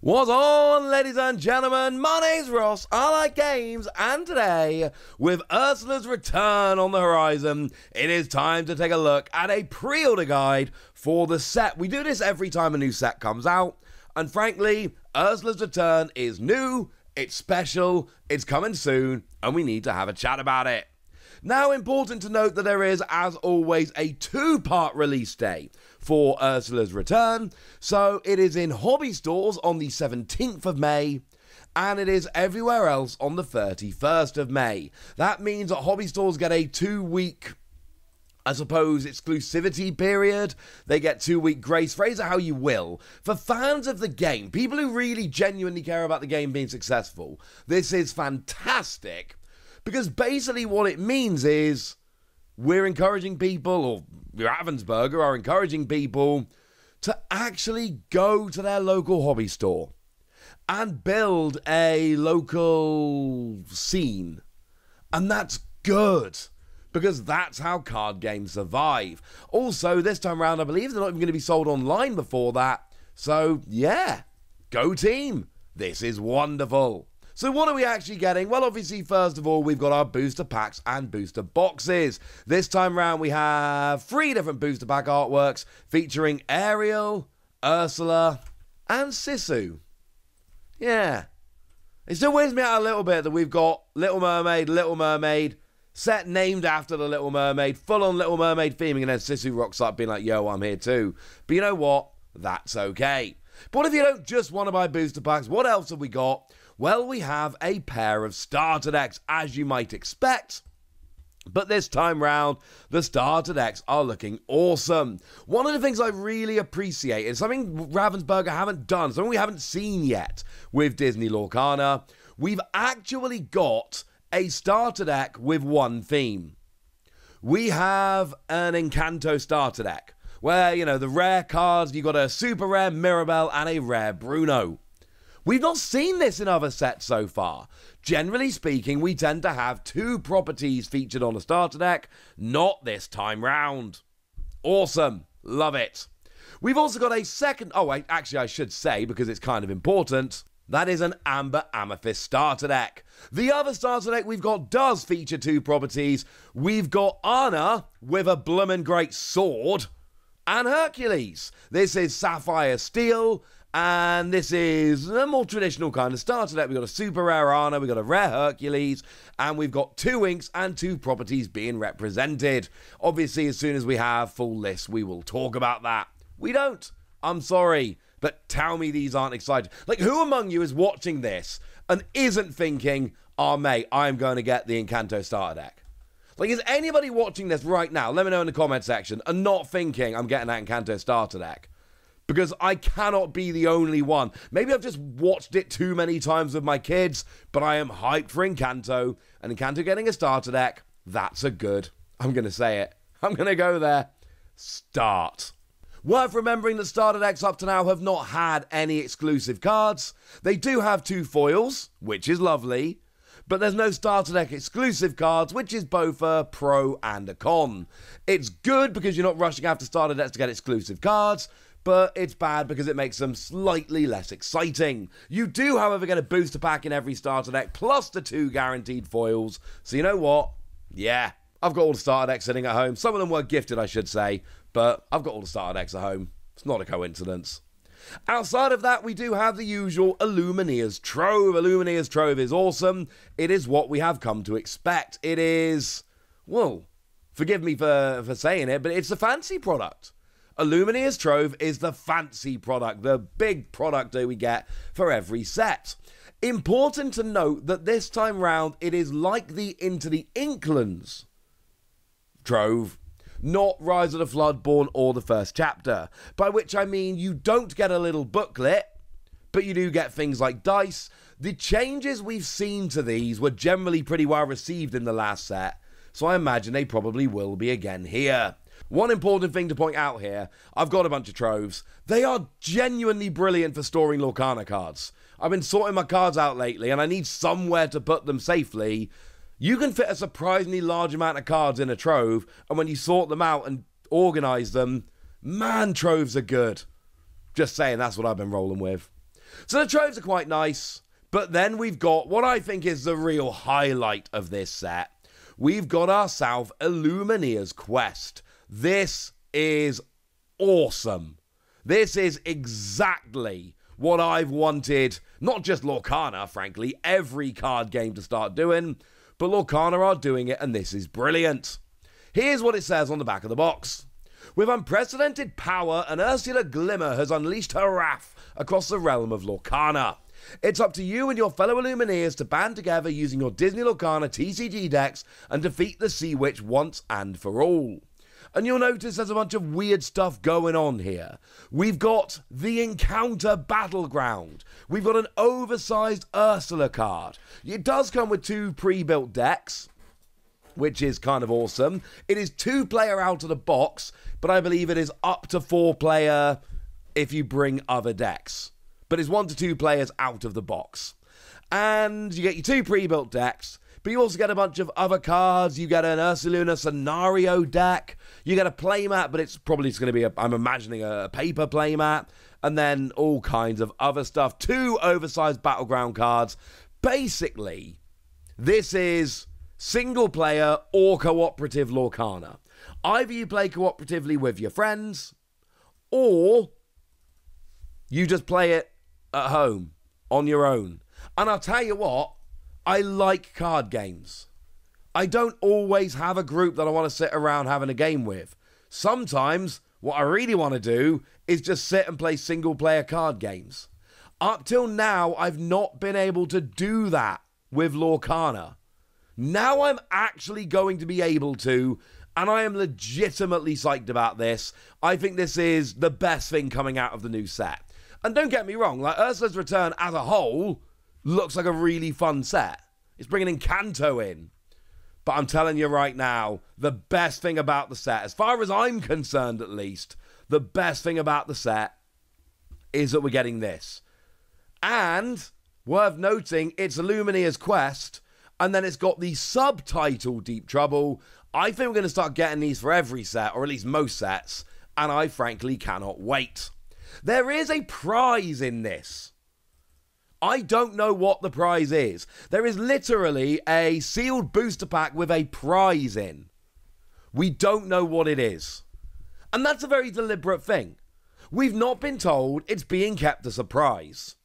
What's on, ladies and gentlemen? My name's Ross, I like games, and today, with Ursula's return on the horizon, it is time to take a look at a pre-order guide for the set. We do this every time a new set comes out, and frankly, Ursula's return is new, it's special, it's coming soon, and we need to have a chat about it. Now, important to note that there is, as always, a two-part release day for Ursula's return. So it is in hobby stores on the 17th of May, and it is everywhere else on the 31st of May. That means that hobby stores get a 2-week, I suppose, exclusivity period. They get 2-week grace, phrase it how you will. For fans of the game, people who really genuinely care about the game being successful, this is fantastic. Because basically what it means is we're encouraging people, or Ravensburger are encouraging people to actually go to their local hobby store and build a local scene. And that's good, because that's how card games survive. Also, this time around, I believe they're not even going to be sold online before that. So, yeah, go team. This is wonderful. So what are we actually getting? Well, obviously, first of all, we've got our booster packs and booster boxes. This time round, we have 3 different booster pack artworks featuring Ariel, Ursula, and Sisu. Yeah. It still weirds me out a little bit that we've got Little Mermaid, set named after the Little Mermaid, full-on Little Mermaid theming, and then Sisu rocks up being like, yo, I'm here too. But you know what? That's okay. But what if you don't just want to buy booster packs? What else have we got? Well, we have a pair of starter decks, as you might expect. But this time round, the starter decks are looking awesome. One of the things I really appreciate is something Ravensburger haven't done, something we haven't seen yet with Disney Lorcana. We've actually got a starter deck with one theme. We have an Encanto starter deck, where, you know, the rare cards, you've got a super rare Mirabelle and a rare Bruno. We've not seen this in other sets so far. Generally speaking, we tend to have 2 properties featured on a starter deck, not this time round. Awesome. Love it. We've also got a second... I should say, because it's kind of important, that is an Amber Amethyst starter deck. The other starter deck we've got does feature 2 properties. We've got Anna with a bloomin' great sword and Hercules. This is Sapphire Steel, and this is a more traditional kind of starter deck. We've got a super rare Anna, we've got a rare Hercules, and we've got 2 inks and 2 properties being represented. Obviously, as soon as we have full lists, we will talk about that. We don't. I'm sorry, but tell me these aren't exciting. Like, who among you is watching this and isn't thinking, oh, mate, I'm going to get the Encanto starter deck? Like, is anybody watching this right now, let me know in the comment section, and not thinking I'm getting that Encanto starter deck? Because I cannot be the only one. Maybe I've just watched it too many times with my kids, but I am hyped for Encanto, and Encanto getting a starter deck, that's a good. I'm going to say it. I'm going to go there. Start. Worth remembering that starter decks up to now have not had any exclusive cards. They do have 2 foils, which is lovely, but there's no starter deck exclusive cards, which is both a pro and a con. It's good because you're not rushing after starter decks to get exclusive cards, but it's bad because it makes them slightly less exciting. You do, however, get a booster pack in every starter deck, plus the 2 guaranteed foils. So you know what? Yeah, I've got all the starter decks sitting at home. Some of them were gifted, I should say, but I've got all the starter decks at home. It's not a coincidence. Outside of that, we do have the usual Illumineer's Trove. Illumineer's Trove is awesome. It is what we have come to expect. It is, well, forgive me for saying it, but it's a fancy product. Illumineer's Trove is the fancy product, the big product that we get for every set. Important to note that this time round, it is like the Into the Inklands Trove, not Rise of the Floodborn or the first chapter, by which I mean you don't get a little booklet, but you do get things like dice. The changes we've seen to these were generally pretty well received in the last set, so I imagine they probably will be again here. One important thing to point out here, I've got a bunch of troves. They are genuinely brilliant for storing Lorcana cards. I've been sorting my cards out lately and I need somewhere to put them safely. You can fit a surprisingly large amount of cards in a trove, and when you sort them out and organise them, man, troves are good. Just saying, that's what I've been rolling with. So the troves are quite nice, but then we've got what I think is the real highlight of this set. We've got ourselves Illumineer's Quest. This is awesome. This is exactly what I've wanted, not just Lorcana, frankly, every card game to start doing, but Lorcana are doing it, and this is brilliant. Here's what it says on the back of the box. With unprecedented power, an Ursula Glimmer has unleashed her wrath across the realm of Lorcana. It's up to you and your fellow Illumineers to band together using your Disney Lorcana TCG decks and defeat the Sea Witch once and for all. And you'll notice there's a bunch of weird stuff going on here. We've got the Encounter Battleground. We've got an oversized Ursula card. It does come with 2 pre-built decks, which is kind of awesome. It is 2-player out of the box, but I believe it is up to 4-player if you bring other decks. But it's 1 to 2 players out of the box. And you get your 2 pre-built decks, but you also get a bunch of other cards. You get an Ursaluna scenario deck. You get a playmat, but it's probably going to be, I'm imagining, a paper playmat. And then all kinds of other stuff. 2 oversized battleground cards. Basically, this is single player or cooperative Lorcana. Either you play cooperatively with your friends, or you just play it at home on your own. And I'll tell you what, I like card games. I don't always have a group that I want to sit around having a game with. Sometimes what I really want to do is just sit and play single player card games. Up till now, I've not been able to do that with Lorcana. Now I'm actually going to be able to, and I am legitimately psyched about this. I think this is the best thing coming out of the new set. And don't get me wrong, like Ursula's Return as a whole looks like a really fun set. It's bringing Encanto in. But I'm telling you right now, the best thing about the set, as far as I'm concerned at least, the best thing about the set is that we're getting this. And, worth noting, it's Illumineer's Quest, and then it's got the subtitle Deep Trouble. I think we're going to start getting these for every set, or at least most sets, and I frankly cannot wait. There is a prize in this. I don't know what the prize is. There is literally a sealed booster pack with a prize in. We don't know what it is. And that's a very deliberate thing. We've not been told, it's being kept a surprise.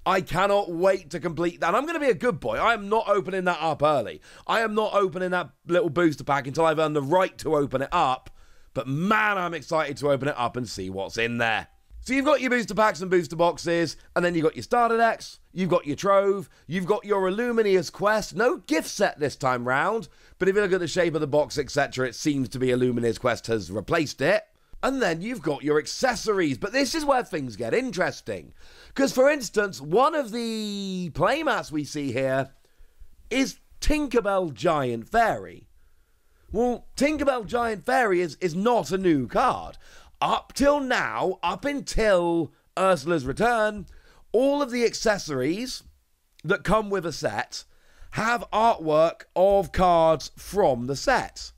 I cannot wait to complete that. I'm going to be a good boy. I am not opening that up early. I am not opening that little booster pack until I've earned the right to open it up. But man, I'm excited to open it up and see what's in there. So you've got your booster packs and booster boxes, and then you've got your starter decks, you've got your trove, you've got your Illumineer's Quest. No gift set this time round, but if you look at the shape of the box, etc., it seems to be Illumineer's Quest has replaced it. And then you've got your accessories, but this is where things get interesting. Because, for instance, one of the playmats we see here is Tinkerbell Giant Fairy. Well, Tinkerbell Giant Fairy is not a new card. Up till now, up until Ursula's Return, all of the accessories that come with a set have artwork of cards from the set.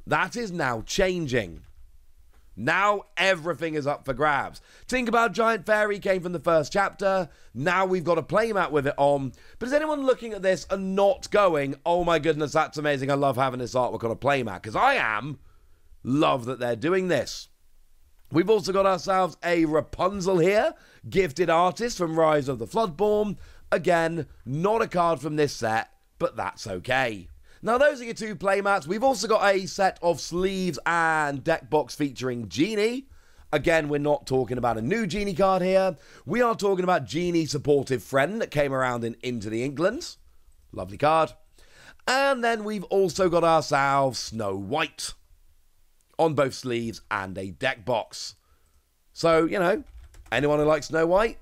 That is now changing. Now everything is up for grabs. Tinkerbell Giant Fairy came from the first chapter. Now we've got a playmat with it on. But is anyone looking at this and not going, oh my goodness, that's amazing, I love having this artwork on a playmat? Because I am. Love that they're doing this. We've also got ourselves a Rapunzel here, gifted artist from Rise of the Floodborn. Again, not a card from this set, but that's okay. Now, those are your 2 playmats. We've also got a set of sleeves and deck box featuring Genie. Again, we're not talking about a new Genie card here. We are talking about Genie Supportive Friend that came around in Into the Inklands. Lovely card. And then we've also got ourselves Snow White on both sleeves and a deck box. So, you know, anyone who likes Snow White?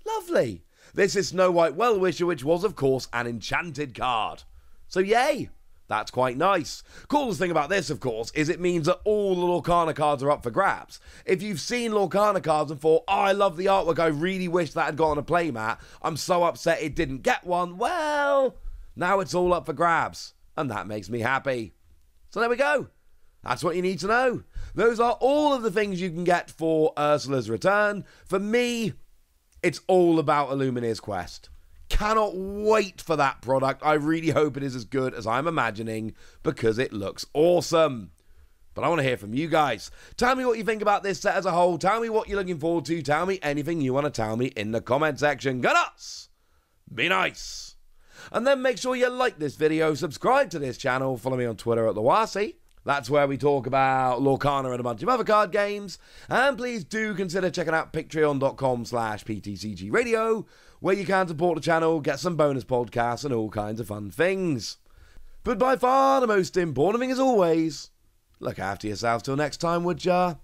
Lovely. This is Snow White Well-Wisher, which was, of course, an enchanted card. So, yay. That's quite nice. Coolest thing about this, of course, is it means that all the Lorcana cards are up for grabs. If you've seen Lorcana cards and thought, oh, I love the artwork, I really wish that had got on a playmat, I'm so upset it didn't get one, well, now it's all up for grabs. And that makes me happy. So there we go. That's what you need to know. Those are all of the things you can get for Ursula's Return. For me, It's all about Illumineer's Quest. Cannot wait for that product. I really hope it is as good as I'm imagining because it looks awesome. But I want to hear from you guys. Tell me what you think about this set as a whole. Tell me what you're looking forward to. Tell me anything you want to tell me in the comment section. Go nuts! Be nice! And then make sure you like this video, subscribe to this channel, follow me on Twitter at Lawasi. That's where we talk about Lorcana and a bunch of other card games. And please do consider checking out patreon.com/PTCGradio, where you can support the channel, get some bonus podcasts and all kinds of fun things. But by far the most important thing as always, look after yourselves till next time, would ya?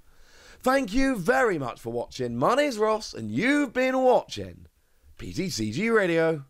Thank you very much for watching. My name's Ross, and you've been watching PTCG Radio.